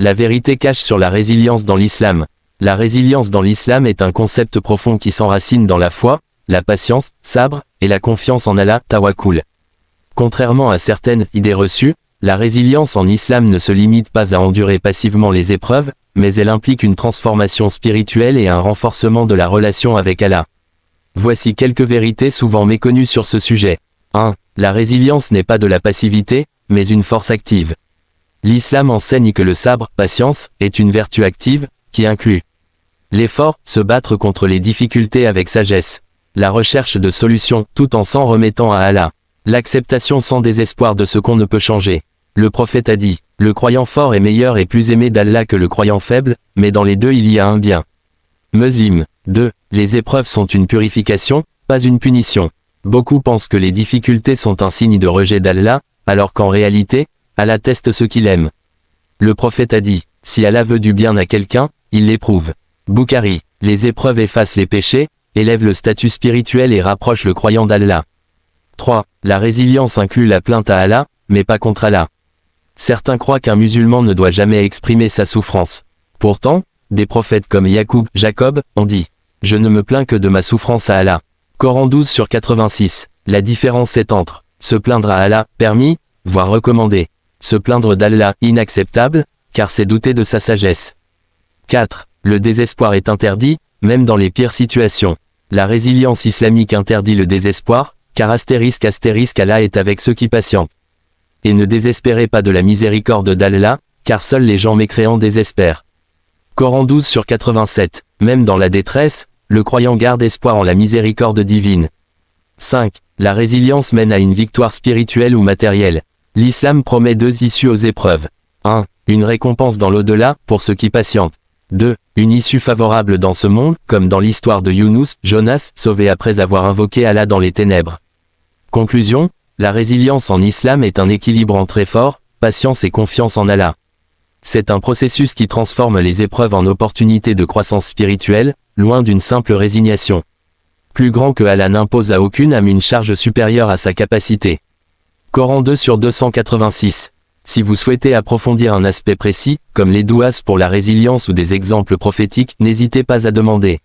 La vérité cache sur la résilience dans l'islam. La résilience dans l'islam est un concept profond qui s'enracine dans la foi, la patience, sabre, et la confiance en Allah, tawakkul. Contrairement à certaines idées reçues, la résilience en islam ne se limite pas à endurer passivement les épreuves, mais elle implique une transformation spirituelle et un renforcement de la relation avec Allah. Voici quelques vérités souvent méconnues sur ce sujet. 1. La résilience n'est pas de la passivité, mais une force active. L'islam enseigne que le sabre, patience, est une vertu active, qui inclut l'effort, se battre contre les difficultés avec sagesse, la recherche de solutions, tout en s'en remettant à Allah, l'acceptation sans désespoir de ce qu'on ne peut changer. Le prophète a dit, le croyant fort est meilleur et plus aimé d'Allah que le croyant faible, mais dans les deux il y a un bien. Muslim. 2. Les épreuves sont une purification, pas une punition. Beaucoup pensent que les difficultés sont un signe de rejet d'Allah, alors qu'en réalité, Allah teste ceux qu'il aime. Le prophète a dit, si Allah veut du bien à quelqu'un, il l'éprouve. Bukhari. Les épreuves effacent les péchés, élèvent le statut spirituel et rapprochent le croyant d'Allah. 3. La résilience inclut la plainte à Allah, mais pas contre Allah. Certains croient qu'un musulman ne doit jamais exprimer sa souffrance. Pourtant, des prophètes comme Jacob, ont dit « Je ne me plains que de ma souffrance à Allah ». Coran 12/86. La différence est entre se plaindre à Allah, permis, voire recommandé. Se plaindre d'Allah, inacceptable, car c'est douter de sa sagesse. 4. Le désespoir est interdit, même dans les pires situations. La résilience islamique interdit le désespoir, car ** Allah est avec ceux qui patientent. Et ne désespérez pas de la miséricorde d'Allah, car seuls les gens mécréants désespèrent. Coran 12/87. Même dans la détresse, le croyant garde espoir en la miséricorde divine. 5. La résilience mène à une victoire spirituelle ou matérielle. L'islam promet deux issues aux épreuves. 1. Une récompense dans l'au-delà, pour ceux qui patientent. 2. Une issue favorable dans ce monde, comme dans l'histoire de Younous, Jonas, sauvé après avoir invoqué Allah dans les ténèbres. Conclusion, la résilience en islam est un équilibre entre effort, patience et confiance en Allah. C'est un processus qui transforme les épreuves en opportunités de croissance spirituelle, loin d'une simple résignation. Plus grand que Allah n'impose à aucune âme une charge supérieure à sa capacité. Coran 2/286. Si vous souhaitez approfondir un aspect précis, comme les douas pour la résilience ou des exemples prophétiques, n'hésitez pas à demander.